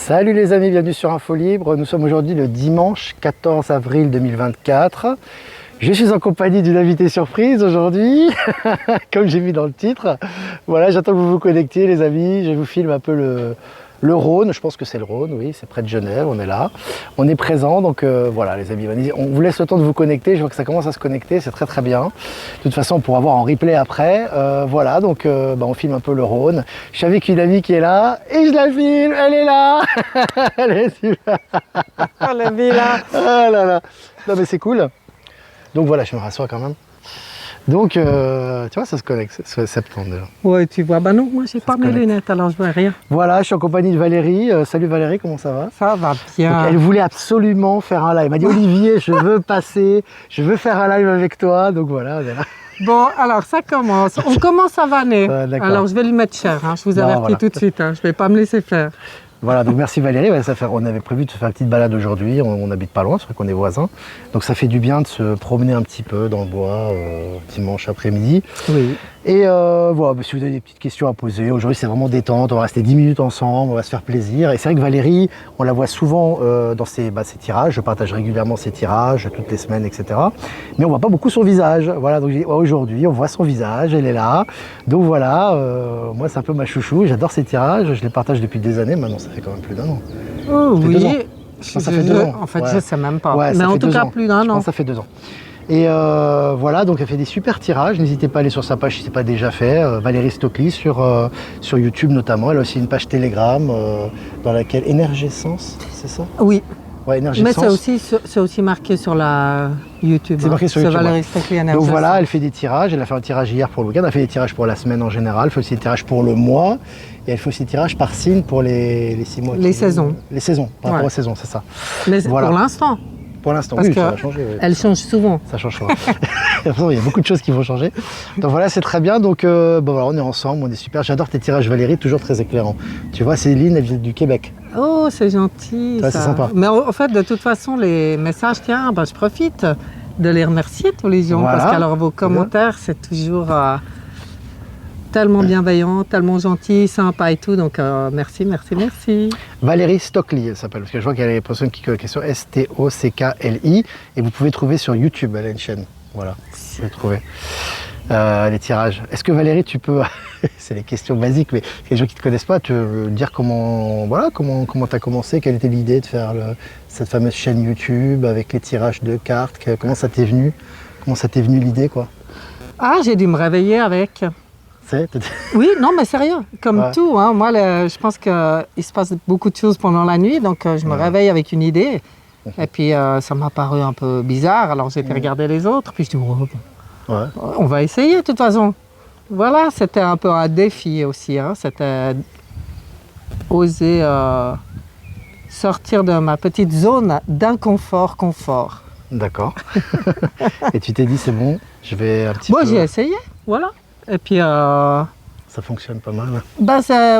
Salut les amis, bienvenue sur Info Libre. Nous sommes aujourd'hui le dimanche 14 avril 2024. Je suis en compagnie d'une invitée surprise aujourd'hui, comme j'ai mis dans le titre. Voilà, j'attends que vous vous connectiez les amis, je vous filme un peu le Rhône, je pense que c'est le Rhône, oui, c'est près de Genève, on est là. On est présent, donc voilà les amis, on vous laisse le temps de vous connecter, je vois que ça commence à se connecter, c'est très très bien. De toute façon, on pourra voir en replay après. Voilà, donc on filme un peu le Rhône. Je suis avec une amie qui est là, et je la filme, elle est là. Elle est super. Oh la vie là. Ah là là. Non mais c'est cool. Donc voilà, je me rassois quand même. Donc, tu vois, ça se connecte, c'est septembre déjà. Ouais, tu vois, bah non, moi j'ai pas mes lunettes, alors je vois rien. Voilà, je suis en compagnie de Valérie. Salut Valérie, comment ça va? Ça va Donc, bien. elle voulait absolument faire un live. Elle m'a dit Olivier, je veux passer, je veux faire un live avec toi. Donc voilà, on est là. Bon, alors ça commence. On commence à vanner. D'accord. Alors je vais lui mettre cher, hein, je vous Non, avertis voilà. tout de suite, hein, je vais pas me laisser faire. Voilà, donc merci Valérie. Ouais, on avait prévu de se faire une petite balade aujourd'hui. On n'habite pas loin, c'est vrai qu'on est voisins. Donc ça fait du bien de se promener un petit peu dans le bois dimanche après-midi. Oui. Et voilà, si vous avez des petites questions à poser, aujourd'hui c'est vraiment détente, on va rester 10 minutes ensemble, on va se faire plaisir. Et c'est vrai que Valérie, on la voit souvent dans ses tirages, je partage régulièrement ses tirages, toutes les semaines, etc. Mais on voit pas beaucoup son visage. Voilà, donc aujourd'hui on voit son visage, elle est là. Donc voilà, moi c'est un peu ma chouchou, j'adore ses tirages, je les partage depuis des années, maintenant ça fait quand même plus d'un an. Oh Ça fait 2 ans. oui. Ça fait 2 ans. En fait, Ouais. je sais même pas. Ouais, ça mais en fait tout 2 cas, ans. plus d'un Je pense an. que ça fait 2 ans. Et voilà, donc elle fait des super tirages. N'hésitez pas à aller sur sa page si ce n'est pas déjà fait. Valérie Stockley sur YouTube notamment. Elle a aussi une page Telegram dans laquelle Énergescence, c'est ça? Oui. Ouais, Mais Énergescence. c'est aussi marqué sur la YouTube. C'est marqué sur YouTube, Valérie ouais. Stockley, Donc voilà, elle fait des tirages. Elle a fait un tirage hier pour le week-end. Elle a fait des tirages pour la semaine en général. Elle fait aussi des tirages pour le mois. Et elle fait aussi des tirages par signe pour les 6 mois. Les saisons. Les saisons, par rapport Ouais. aux saisons, c'est ça. Mais Voilà. pour l'instant. Pour l'instant, Parce oui, ça que va changer. Oui. elle change souvent. Ça change souvent. De toute façon, il y a beaucoup de choses qui vont changer. Donc voilà, c'est très bien. Donc bon, voilà, on est ensemble, on est super. J'adore tes tirages Valérie, toujours très éclairants. Tu vois, Céline, elle vient du Québec. Oh, c'est gentil. Ouais, ça. c'est sympa. Mais en fait, de toute façon, les messages, tiens, je profite de les remercier tous les jours. Voilà. Parce que vos commentaires, c'est toujours tellement bienveillant, tellement gentil, sympa et tout. Donc, merci, merci, merci. Valérie Stockley, elle s'appelle. Parce que je vois qu'il y a des personnes qui sur Stockli. Et vous pouvez trouver sur YouTube, elle a une chaîne. Voilà, vous pouvez trouver les tirages. Est-ce que Valérie, tu peux, c'est les questions basiques, mais les gens qui ne te connaissent pas, tu veux dire comment tu as commencé, quelle était l'idée de faire cette fameuse chaîne YouTube avec les tirages de cartes, comment ça t'est venu? Comment ça t'est venu l'idée, quoi? Ah, j'ai dû me réveiller avec. Oui, non, mais sérieux, comme Ouais. tout. Hein, moi, je pense qu'il se passe beaucoup de choses pendant la nuit, donc je me réveille avec une idée. Et puis, ça m'a paru un peu bizarre, alors j'ai été regarder les autres, puis je dis, oh, bon, Ouais. on va essayer de toute façon. Voilà, c'était un peu un défi aussi. Hein, c'était oser sortir de ma petite zone confort. D'accord. Et tu t'es dit, c'est bon, je vais un petit Moi, peu... j'ai essayé, voilà. Et puis, Ça fonctionne pas mal.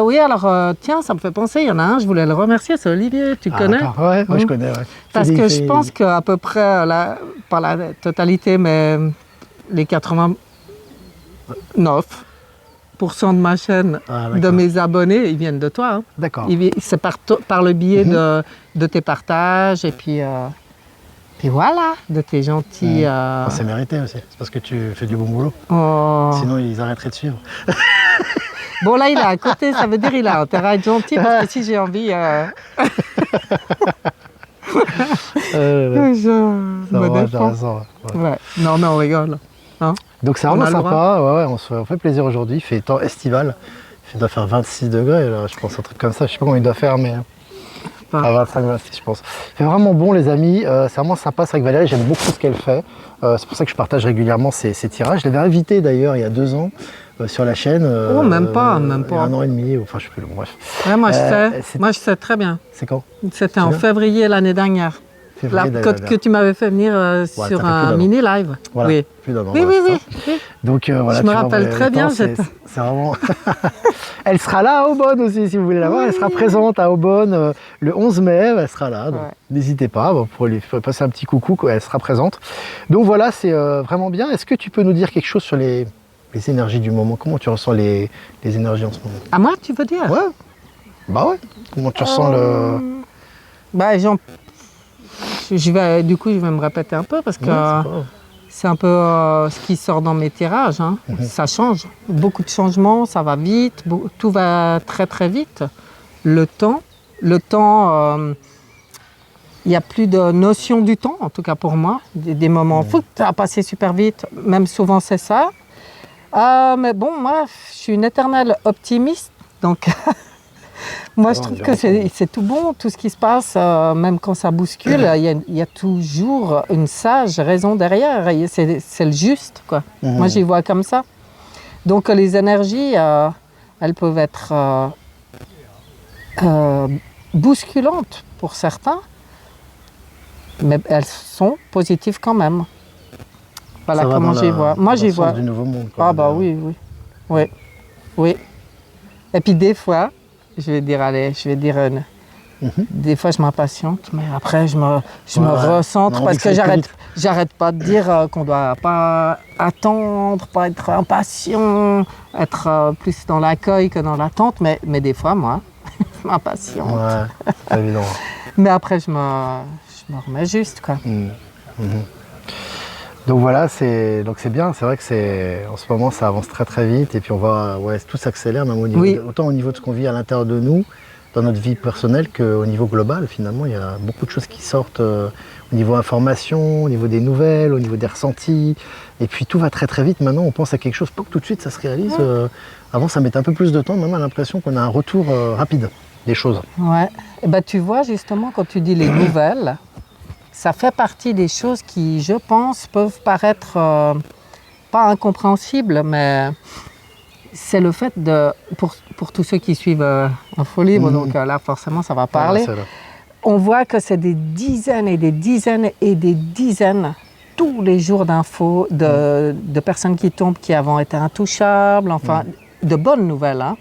oui, alors, tiens, ça me fait penser, il y en a un, je voulais le remercier, c'est Olivier, tu connais? D'accord. Ouais, moi je connais. Ouais. Parce que je pense qu'à peu près, pas la totalité, mais les 89% de ma chaîne, Ah, de d'accord. mes abonnés, ils viennent de toi. Hein. D'accord. C'est par le biais de tes partages et puis voilà, de tes gentils... Oh, c'est mérité aussi. C'est parce que tu fais du bon boulot. oh. Sinon, ils arrêteraient de suivre. Bon, là, il est à côté, ça veut dire qu'il a intérêt à être gentil parce que si j'ai envie... je me défends. Intéressant. Ouais. Ouais. Non, mais on rigole. Hein. Donc c'est On vraiment a le sympa. Ouais, on fait plaisir aujourd'hui. Il fait temps estival. Il doit faire 26 degrés, là, je pense, un truc comme ça. Je sais pas comment il doit faire, mais à 25, 26, je pense. Il fait vraiment bon, les amis. C'est vraiment sympa. C'est vrai que Valérie, j'aime beaucoup ce qu'elle fait. C'est pour ça que je partage régulièrement ses tirages. Je l'avais invité d'ailleurs il y a 2 ans sur la chaîne. Oh, même pas. Il y a 1 an et demi, enfin je sais plus, bon, bref. Ouais, moi, c'est- je sais très bien. C'est quand? C'était en bien février l'année dernière. Février Là, d'année que tu m'avais fait venir ça fait sur plus un d'un an. mini-live. Voilà, Oui. plus d'un an. Oui, voilà, oui, c'est ça. oui. Donc voilà, Je me tu vois, rappelle le très bien temps, c'est cette- vraiment... Elle sera là à Aubonne aussi, si vous voulez la voir. Elle sera présente à Aubonne le 11 mai, elle sera là. Donc Ouais. n'hésitez pas, vous pourrez lui passer un petit coucou, quoi, elle sera présente. Donc voilà, c'est vraiment bien. Est-ce que tu peux nous dire quelque chose sur les énergies du moment? Comment tu ressens les énergies en ce moment? À moi, tu veux dire? Ouais. Bah ouais. Comment tu ressens le... Bah, du coup, je vais me répéter un peu parce que Ouais, c'est pas grave. c'est un peu ce qui sort dans mes tirages. Hein. Ça change. Beaucoup de changements, ça va vite. Tout va très très vite. Le temps, il n'y a plus de notion du temps, en tout cas pour moi. Des moments, ça a passé super vite. Même souvent, c'est ça. Mais bon, moi, je suis une éternelle optimiste. Donc, moi, je trouve que c'est tout bon, tout ce qui se passe, même quand ça bouscule, il y a toujours une sage raison derrière. C'est le juste, quoi. Moi, j'y vois comme ça. Donc, les énergies, elles peuvent être bousculantes pour certains, mais elles sont positives quand même. Voilà comment j'y vois. Moi, j'y vois. Du nouveau monde, quoi. Ah bah oui. Oui. Et puis des fois, des fois je m'impatiente, mais après je me recentre parce que j'arrête pas de dire qu'on doit pas attendre, pas être impatient, être plus dans l'accueil que dans l'attente, mais des fois moi, je m'impatiente. Ouais, c'est pas évident. Mais après je me remets juste, quoi. Donc voilà, c'est bien, c'est vrai que en ce moment ça avance très très vite et puis on voit, tout s'accélère même autant au niveau de ce qu'on vit à l'intérieur de nous, dans notre vie personnelle, qu'au niveau global. Finalement, il y a beaucoup de choses qui sortent au niveau information, au niveau des nouvelles, au niveau des ressentis, et puis tout va très très vite. Maintenant, on pense à quelque chose, pas que tout de suite ça se réalise. Avant, ça mettait un peu plus de temps, maintenant on a l'impression qu'on a un retour rapide des choses. Ouais, et ben, tu vois justement quand tu dis les nouvelles, ça fait partie des choses qui, je pense, peuvent paraître pas incompréhensibles, mais c'est le fait pour tous ceux qui suivent Info Libre, donc là forcément ça va parler. On voit que c'est des dizaines et des dizaines et des dizaines tous les jours d'infos de personnes qui tombent, qui avant étaient intouchables, enfin de bonnes nouvelles. Hein.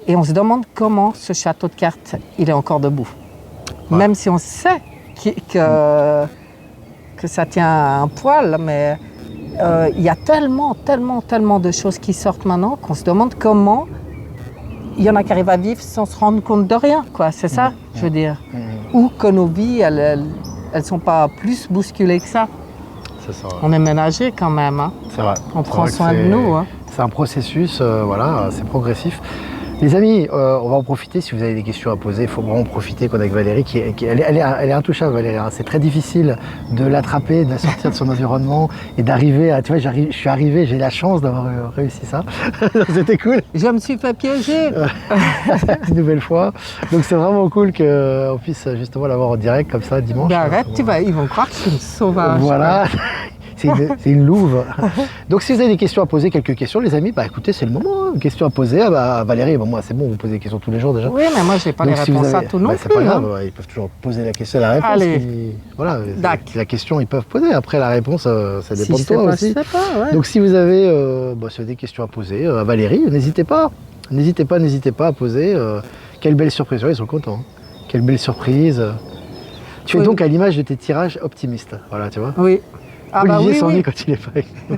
Et on se demande comment ce château de cartes, il est encore debout. Même si on sait que ça tient à un poil, mais il y a tellement de choses qui sortent maintenant qu'on se demande comment il y en a qui arrivent à vivre sans se rendre compte de rien, quoi. C'est ça, je veux dire. Ou que nos vies, elles sont pas plus bousculées que ça. C'est ça. On est ménagés quand même. Hein. C'est vrai. On prend soin de nous. Hein. C'est un processus, c'est progressif. Les amis, on va en profiter. Si vous avez des questions à poser, il faut vraiment profiter qu'on est avec Valérie. Elle est intouchable, Valérie. Hein. C'est très difficile de l'attraper, de la sortir de son environnement et d'arriver à... Tu vois, je suis arrivé, j'ai la chance d'avoir réussi ça. C'était cool. Je me suis fait piéger. Une nouvelle fois. Donc c'est vraiment cool qu'on puisse justement l'avoir en direct comme ça dimanche. Ben arrête, ils vont croire que je suis une sauvage. Voilà. C'est une louve. Donc si vous avez des questions à poser, quelques questions, les amis, écoutez, c'est le moment. Une question à poser à Valérie. Moi, c'est bon, vous posez des questions tous les jours déjà. Oui, mais moi, je n'ai pas les réponses à tout non plus. C'est pas grave, ils peuvent toujours poser la question et la réponse. Allez. Voilà, la question, ils peuvent poser. Après, la réponse, ça dépend de toi aussi. Je sais pas, ouais. Donc si vous avez des questions à poser à Valérie, n'hésitez pas. N'hésitez pas à poser. Quelle belle surprise. Ils sont contents. Hein. Quelle belle surprise. Tu es donc à l'image de tes tirages optimistes. Voilà, tu vois. Oui. Olivier s'ennuie quand il est pas avec nous.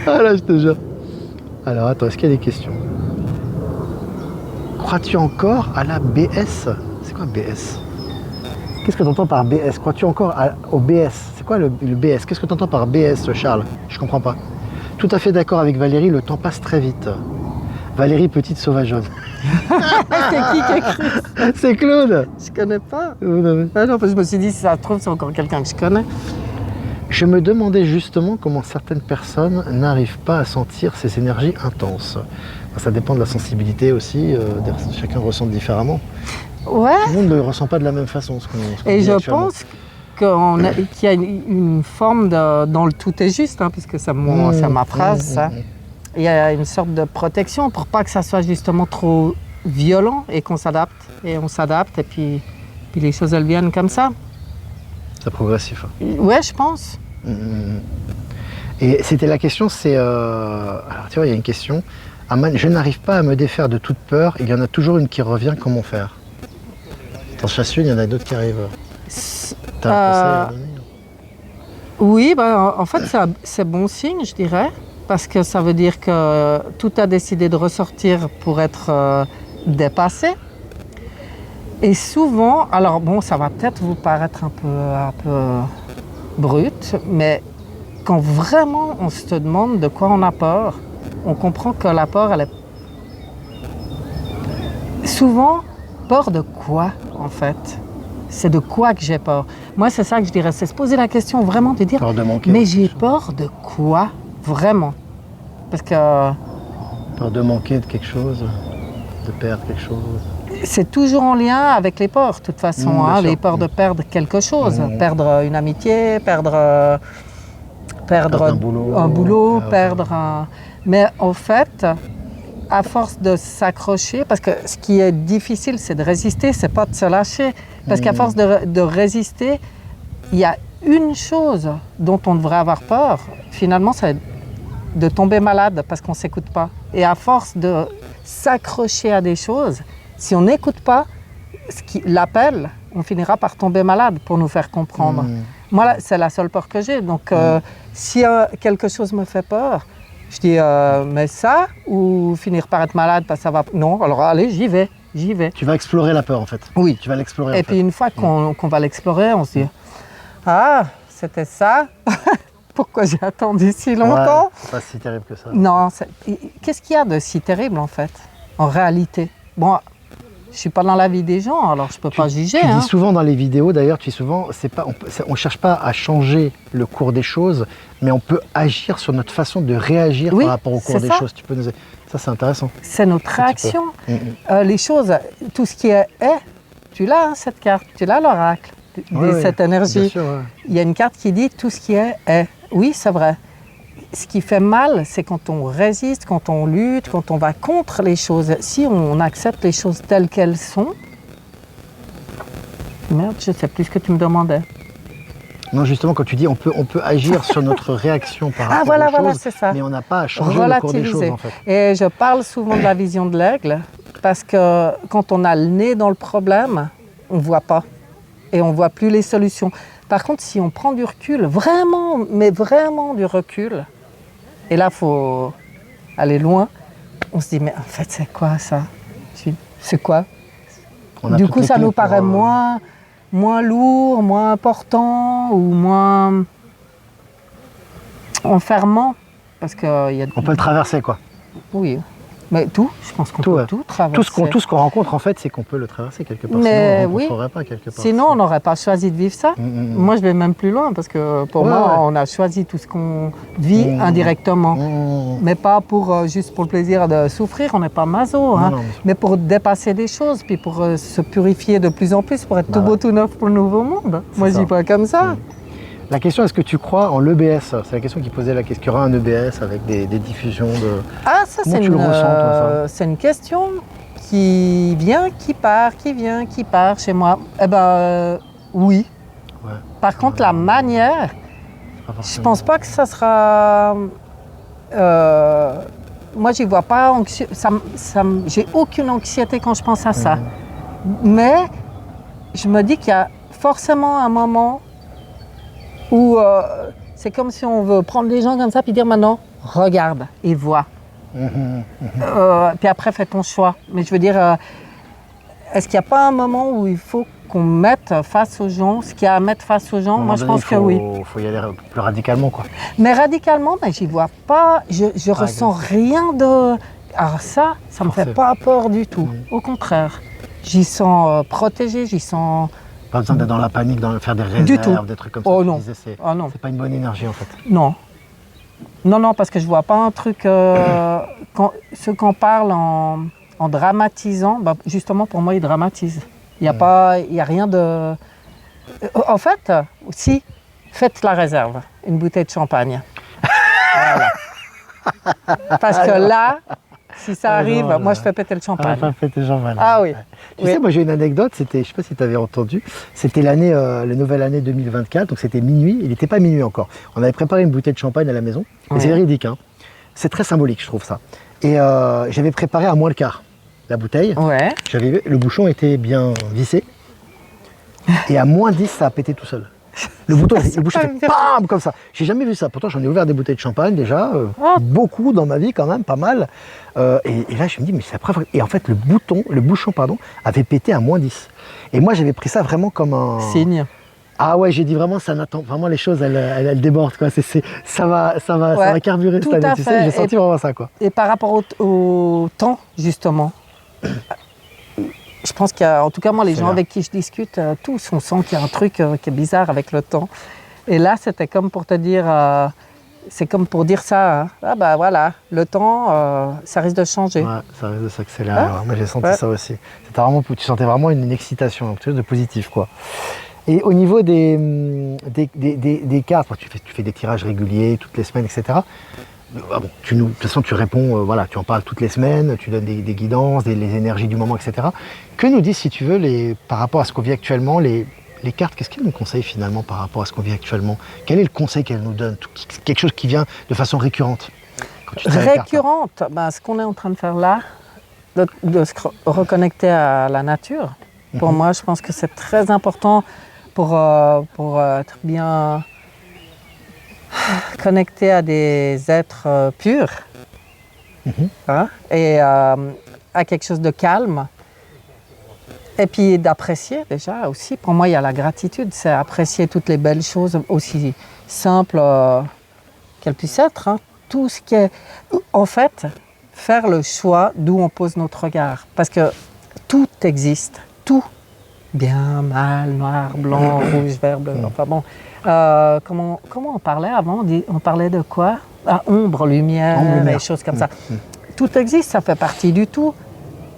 Ah là, je te jure. Alors, attends, est-ce qu'il y a des questions? Crois-tu encore à la BS? C'est quoi BS? Qu'est-ce que tu entends par BS? Crois-tu encore au BS? C'est quoi le BS? Qu'est-ce que tu entends par BS, Charles? Je comprends pas. Tout à fait d'accord avec Valérie, le temps passe très vite. Valérie, petite sauvageonne. C'est qui a écrit ça? C'est Claude. Je connais pas. Non, parce que je me suis dit, si ça se trouve, c'est encore quelqu'un que je connais. Je me demandais justement comment certaines personnes n'arrivent pas à sentir ces énergies intenses. Ça dépend de la sensibilité aussi, chacun ressent différemment. Ouais. Tout le monde ne ressent pas de la même façon. Et je pense qu'il y a une forme dans le tout est juste, hein, puisque c'est ma phrase, ça. Il y a une sorte de protection pour pas que ça soit justement trop violent et qu'on s'adapte. Et on s'adapte et puis les choses elles viennent comme ça. C'est progressif. Ouais, je pense. Et c'était la question, c'est... Alors tu vois, il y a une question. Aman, je n'arrive pas à me défaire de toute peur, il y en a toujours une qui revient, comment faire? T'en chasses une, il y en a d'autres qui arrivent. T'as un conseil à donner? Oui, en fait c'est bon signe, je dirais. parce que ça veut dire que tout a décidé de ressortir pour être dépassé. Et souvent, alors bon, ça va peut-être vous paraître un peu brut, mais quand vraiment on se demande de quoi on a peur, on comprend que la peur, elle est souvent peur de quoi en fait? C'est de quoi que j'ai peur? Moi, c'est ça que je dirais, c'est se poser la question vraiment de dire, Peur de manquer mais de j'ai quelque chose. peur de quoi vraiment? Parce que Peur de manquer de quelque chose, de perdre quelque chose. c'est toujours en lien avec les peurs, de toute façon, Bien hein, sûr. les peurs de perdre quelque chose, Mmh. perdre une amitié, perdre un boulot, un boulot, perdre- Mais en fait, à force de s'accrocher, parce que ce qui est difficile, c'est de résister, c'est pas de se lâcher. Parce qu'à force de résister, il y a une chose dont on devrait avoir peur, finalement, c'est de tomber malade parce qu'on ne s'écoute pas. Et à force de s'accrocher à des choses, si on n'écoute pas l'appel, on finira par tomber malade pour nous faire comprendre. Moi, là, c'est la seule peur que j'ai. Donc, si quelque chose me fait peur, je dis, mais ça, ou finir par être malade, parce que ça va... Non, alors allez, j'y vais. Tu vas explorer la peur en fait. Oui. Tu vas l'explorer. Et puis une fois qu'on va l'explorer, on se dit, ah, c'était ça. Pourquoi j'ai attendu si longtemps? Ouais, c'est pas si terrible que ça. Non, qu'est-ce qu'il y a de si terrible en fait, en réalité? Bon, je suis pas dans la vie des gens, alors je peux pas juger. Tu hein. dis souvent dans les vidéos, d'ailleurs, tu dis souvent, on cherche pas à changer le cours des choses, mais on peut agir sur notre façon de réagir Oui, par rapport au cours c'est des ça. choses. Tu peux nous... Ça, c'est intéressant. C'est notre petit peu. réaction. Les choses, tout ce qui est, tu l'as, hein, cette carte, tu l'as l'oracle, cette énergie. Bien sûr, ouais. Il y a une carte qui dit tout ce qui est. Oui, c'est vrai. Ce qui fait mal, c'est quand on résiste, quand on lutte, quand on va contre les choses. Si on accepte les choses telles qu'elles sont... Merde, je ne sais plus ce que tu me demandais. Non, justement, quand tu dis on peut agir sur notre réaction par rapport voilà, aux choses, voilà, c'est ça. mais on n'a pas à changer le cours des choses Relativiser. en fait. Et je parle souvent de la vision de l'aigle, parce que quand on a le nez dans le problème, on ne voit pas. Et on ne voit plus les solutions. Par contre, si on prend du recul, vraiment, mais vraiment du recul, et là, il faut aller loin, on se dit, mais en fait, c'est quoi ça? C'est quoi? On a Du toutes coup, les ça clés nous pour, paraît moins lourd, moins important ou moins enfermant. Parce qu'il y a... On peut le traverser quoi. Oui, mais tout, je pense qu'on Tout, peut ouais. tout traverser. Tout ce qu'on rencontre en fait, c'est qu'on peut le traverser quelque part. Mais Sinon, on ne oui. rencontrerait pas quelque part. Sinon, on n'aurait pas choisi de vivre ça. Moi, je vais même plus loin parce que pour Ouais, moi, ouais. on a choisi tout ce qu'on vit indirectement. Mais pas pour juste pour le plaisir de souffrir, on n'est pas maso, hein. non, mais pour dépasser des choses, puis pour se purifier de plus en plus, pour être tout beau, tout neuf pour le nouveau monde. Moi, ça. j'y vois comme ça. La question, est-ce que tu crois en l'EBS? C'est la question qui posait la question. Qu'il y aura un EBS avec des diffusions de... Ah, ça, Comment tu le ressens, toi, ça c'est une question qui vient, qui part, qui vient, qui part chez moi. Eh ben, oui. Ouais. Par contre, la manière, Pas je forcément. pense pas que ça sera... moi, j'y vois pas anxieux. J'ai aucune anxiété quand je pense à ça. Mais je me dis qu'il y a forcément un moment où c'est comme si on veut prendre les gens comme ça puis dire maintenant, regarde et vois. Puis après, fais ton choix. Mais je veux dire, est-ce qu'il n'y a pas un moment où il faut qu'on mette face aux gens ce qu'il y a à mettre face aux gens? À un moment Moi, je donné, pense que oui. Il faut y aller plus radicalement quoi. Mais radicalement, ben, j'y vois pas, je ressens rien de... Alors ça me fait pas peur du tout. Au contraire, j'y sens protégée, j'y sens... Pas besoin d'être dans la panique, faire des Du tout. réserves, des trucs comme ça. Oh Tu non. disais, Oh non. c'est pas une bonne énergie en fait. Non. Non, parce que je vois pas un truc... ceux qu'on parle en dramatisant, ben, justement pour moi, ils dramatisent. Il n'y a rien de... En fait, si, faites la réserve, une bouteille de champagne. Voilà. Parce que là, si ça arrive, moi je fais péter le champagne. Pas péter le champagne. Ah oui. Tu sais, moi j'ai une anecdote, c'était, je sais pas si tu avais entendu, c'était la nouvelle année 2024, donc c'était minuit, il n'était pas minuit encore. On avait préparé une bouteille de champagne à la maison, et c'est véridique, hein. C'est très symbolique je trouve ça. Et j'avais préparé à moins le quart la bouteille, Ouais. j'arrivais, le bouchon était bien vissé, et à moins 10 ça a pété tout seul. Le bouton, C'est le bouchon pas fait une bam comme ça. J'ai jamais vu ça. Pourtant, j'en ai ouvert des bouteilles de champagne déjà, Ah. beaucoup dans ma vie quand même, pas mal. Et là, je me dis, mais c'est la première fois. Et en fait, le bouchon, pardon, avait pété à -10. Et moi, j'avais pris ça vraiment comme un signe. Ah ouais, j'ai dit vraiment, ça n'attend vraiment les choses, elles débordent quoi. Ça Ouais, va carburer tout cette année. à Tu fait. sais, j'ai senti vraiment ça quoi. Et par rapport au temps, justement, je pense qu'il y a, en tout cas moi, les C'est gens là. avec qui je discute, tous, on sent qu'il y a un truc qui est bizarre avec le temps. Et là, c'était comme pour te dire, c'est comme pour dire ça, hein. Ah bah voilà, le temps, ça risque de changer. Ouais, ça risque de s'accélérer. Ah. Ouais. Moi, j'ai senti Ouais. ça aussi. Tu sentais vraiment une excitation, quelque chose de positif quoi. Et au niveau des cartes, tu fais des tirages réguliers toutes les semaines, etc. Ah bon, de toute façon, tu réponds, voilà, tu en parles toutes les semaines, tu donnes des guidances, les énergies du moment, etc. Que nous disent, si tu veux, par rapport à ce qu'on vit actuellement, les cartes, qu'est-ce qu'elles nous conseillent finalement par rapport à ce qu'on vit actuellement? Quel est le conseil qu'elles nous donnent? Quelque chose qui vient de façon récurrente quand tu tires les cartes, hein. Récurrente, ben, ce qu'on est en train de faire là, de se reconnecter à la nature, pour moi, je pense que c'est très important pour être bien connecté à des êtres purs, hein, et à quelque chose de calme. Et puis d'apprécier déjà aussi. Pour moi, il y a la gratitude, c'est apprécier toutes les belles choses, aussi simples qu'elles puissent être, hein. Tout ce qui est... En fait, faire le choix d'où on pose notre regard. Parce que tout existe, tout. Bien, mal, noir, blanc, rouge, vert, bleu, enfin bon. Comment on parlait avant? On parlait de quoi? Ah, ombre, lumière, des choses comme ça. Tout existe, ça fait partie du tout.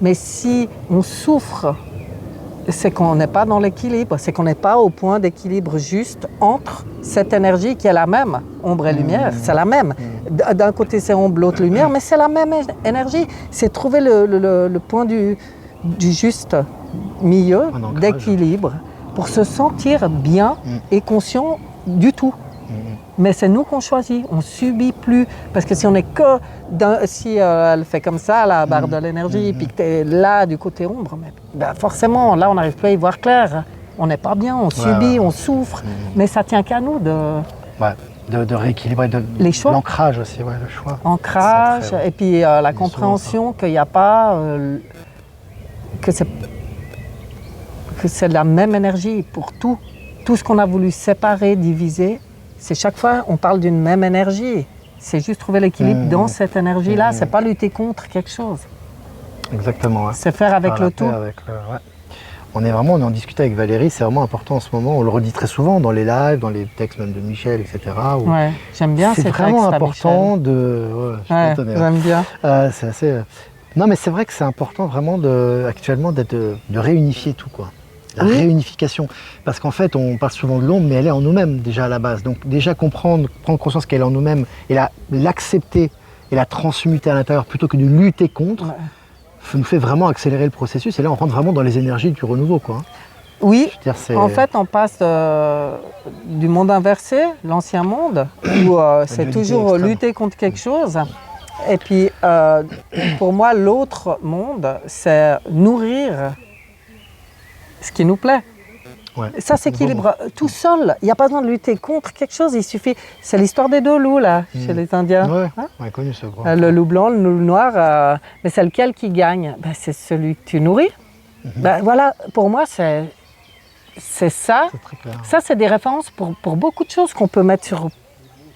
Mais si on souffre, c'est qu'on n'est pas dans l'équilibre, c'est qu'on n'est pas au point d'équilibre juste entre cette énergie qui est la même, ombre et lumière, c'est la même. D'un côté c'est ombre, l'autre lumière, mais c'est la même énergie. C'est trouver le point du juste milieu, d'équilibre, pour se sentir bien et conscient du tout. Mais c'est nous qu'on choisit, on subit plus. Parce que si on est que si elle fait comme ça, la barre de l'énergie, puis que tu es là du côté ombre, ben forcément, là on n'arrive plus à y voir clair. On n'est pas bien, on subit, on souffre. Mais ça tient qu'à nous de rééquilibrer, les choix. L'ancrage aussi, ouais, le choix. Ancrage, et puis la compréhension qu'il n'y a pas, que c'est la même énergie pour tout. Tout ce qu'on a voulu séparer, diviser, c'est chaque fois on parle d'une même énergie. C'est juste trouver l'équilibre dans cette énergie-là. C'est pas lutter contre quelque chose. Exactement. Ouais. C'est faire avec le tout. Ouais. On en discutait avec Valérie, c'est vraiment important en ce moment. On le redit très souvent dans les lives, dans les textes même de Michel, etc. Ouais, j'aime bien ces textes. C'est vraiment important de. Ouais, j'aime bien. C'est assez. Non, mais c'est vrai que c'est important vraiment actuellement de réunifier tout quoi. La réunification. Parce qu'en fait, on parle souvent de l'ombre, mais elle est en nous-mêmes déjà à la base. Donc déjà prendre conscience qu'elle est en nous-mêmes et l'accepter et la transmuter à l'intérieur plutôt que de lutter contre, nous fait vraiment accélérer le processus. Et là, on rentre vraiment dans les énergies du renouveau, quoi. Oui, en fait, on passe du monde inversé, l'ancien monde, où c'est toujours lutter contre quelque chose. Et puis, pour moi, l'autre monde, c'est nourrir ce qui nous plaît. Ouais. Ça s'équilibre tout seul. Il n'y a pas besoin de lutter contre quelque chose. Il suffit. C'est l'histoire des deux loups, là, chez les Indiens. Oui, hein, connu ce gros. Le loup blanc, le loup noir. Mais c'est lequel qui gagne? C'est celui que tu nourris. Voilà, pour moi, c'est ça. C'est très clair. Ça, c'est des références pour beaucoup de choses qu'on peut mettre sur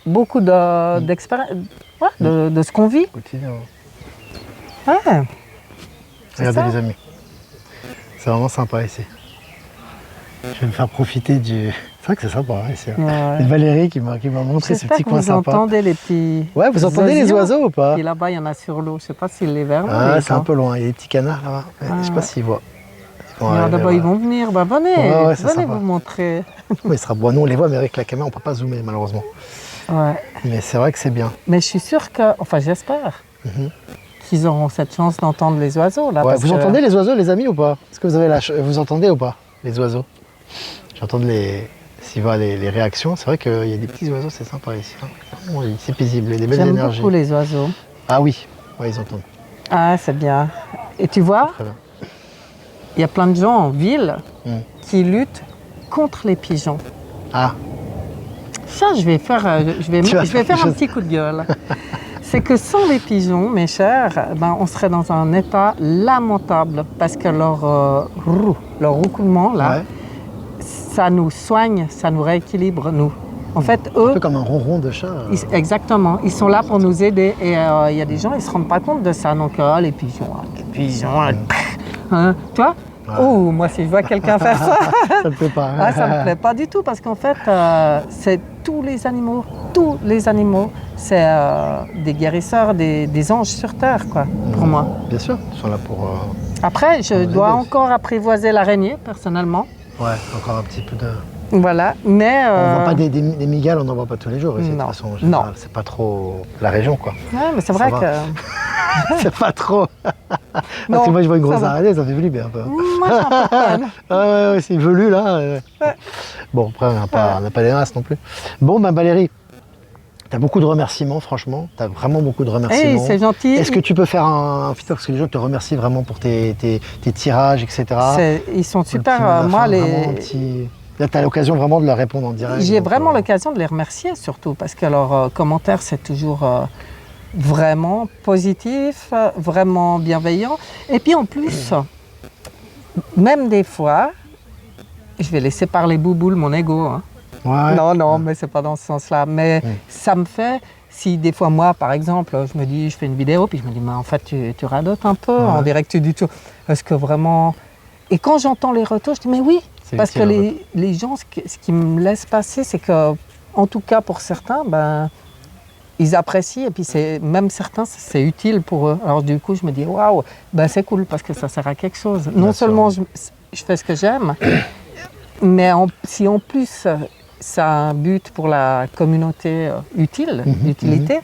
beaucoup d'expériences, de ce qu'on vit. Regardez les amis. C'est vraiment sympa ici. Je vais me faire profiter du... C'est vrai que c'est sympa ici. Ouais. Valérie qui m'a montré ce petit coin sympa. Vous entendez les petits... Ouais, vous entendez les oiseaux ou pas? Et là-bas, il y en a sur l'eau. Je ne sais pas s'ils les verront. Ah, c'est un peu loin. Il y a des petits canards là-bas. Je ne sais pas s'ils voient. D'abord, ils vont venir. Venez, venez vous montrer. Oui, il sera beau. Nous, on les voit, mais avec la caméra, on ne peut pas zoomer, malheureusement. Ouais. Mais c'est vrai que c'est bien. Mais je suis sûre que... Enfin, j'espère. Qu'ils auront cette chance d'entendre les oiseaux. Là, ouais, vous entendez les oiseaux, les amis, ou pas? Est-ce que vous avez vous entendez ou pas, les oiseaux? J'entends les réactions. C'est vrai qu'il y a des petits oiseaux, c'est sympa ici. Hein. C'est paisible, il y a des belles énergies. J'aime beaucoup les oiseaux. Ah oui, ils entendent. Ah, c'est bien. Et tu vois, il y a plein de gens en ville qui luttent contre les pigeons. Ah. Ça, je vais faire, Tu vas je vais faire faire un quelque petit coup de gueule. C'est que sans les pigeons, mes chers, ben, on serait dans un état lamentable parce que leur roucoulement, là, Ouais. ça nous soigne, ça nous rééquilibre, nous. En fait, Un eux, peu comme un ronron de chat. exactement, ils sont là pour nous aider. Et il y a des gens, ils ne se rendent pas compte de ça. Donc, les pigeons, hein, tu vois? Ouais. Oh, moi, si je vois quelqu'un faire ça, Ça te plaît pas. Hein? ah, ça me plaît pas du tout parce qu'en fait, c'est tous les animaux, c'est des guérisseurs, des anges sur terre, quoi, pour moi. Bien sûr, ils sont là pour. Après, je aider dois aussi. encore apprivoiser l'araignée, personnellement. Ouais, encore un petit peu de. Voilà, mais... On voit pas des migales, on n'en voit pas tous les jours ici, de non, toute façon. En non. général. C'est pas trop la région, quoi. Ouais, mais c'est Ça vrai va. que... C'est pas trop. Parce Non, que moi, je vois une ça grosse va. araignée, ça fait flipper un peu. Moi, j'ai un peu de peine. Ouais, c'est velu, là. Ouais. Bon, après, on n'a pas des masses non plus. Bon, ben Valérie, tu as beaucoup de remerciements, franchement. Tu as vraiment beaucoup de remerciements. Hey, c'est gentil. Est-ce que tu peux faire un feedback parce que les gens te remercient vraiment pour tes tirages, etc. Ils sont Un petit super. mot de la Moi, fin, vraiment un petit... Là, tu as l'occasion vraiment de leur répondre en direct. j'ai donc, vraiment l'occasion de les remercier, surtout, parce que leurs commentaires, c'est toujours vraiment positif, vraiment bienveillant. Et puis en plus, même des fois, je vais laisser parler Bouboule, mon ego. Hein. Ouais. Non, mais c'est pas dans ce sens-là. Mais ça me fait, si des fois moi, par exemple, je me dis, je fais une vidéo, puis je me dis, mais en fait, tu radotes un peu, on dirait que tu dis tout. Est-ce que vraiment... Et quand j'entends les retours, je dis, mais oui, C'est parce que utile, les gens, ce qui me laisse passer, c'est que, en tout cas pour certains, ben, ils apprécient, et puis même certains, c'est utile pour eux. Alors du coup, je me dis, waouh, ben, c'est cool, parce que ça sert à quelque chose. Non seulement je fais ce que j'aime, mais si en plus ça a un but pour la communauté utilité,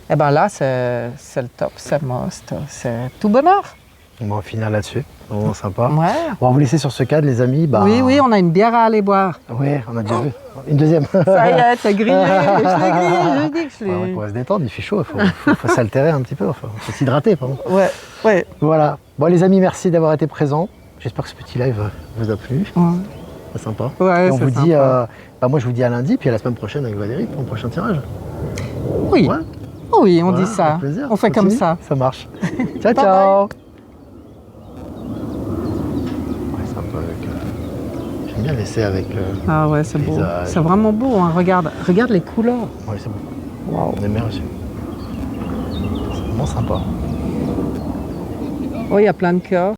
et ben là c'est le top, c'est le must, c'est tout bonheur. On va finir là-dessus. Vraiment sympa. Ouais. On va vous laisser sur ce cadre, les amis. Bah... Oui, on a une bière à aller boire. Oui, on a déjà vu. Une deuxième. Ça y est, c'est grillé, je l'ai grillé, je dis que je l'ai. Ouais, on pourrait se détendre, il fait chaud, il faut s'altérer un petit peu, faut s'hydrater, pardon. Ouais. Voilà. Bon, les amis, merci d'avoir été présents. J'espère que ce petit live vous a plu. C'est sympa. Ouais, et on c'est vous dit, sympa. moi je vous dis à lundi, puis à la semaine prochaine avec Valérie pour le prochain tirage. Oui. Ouais. Oui, on Voilà, dit ça. avec plaisir. On fait comme Continue. ça. Ça marche. Ciao, Bye ciao. Ouais, c'est un peu avec. J'aime bien laisser avec. Ah ouais, c'est beau. paysage. C'est vraiment beau, hein. Regarde les couleurs. Ouais, c'est bon. Waouh. On aime bien aussi. C'est vraiment sympa. Oh, il y a plein de cœurs.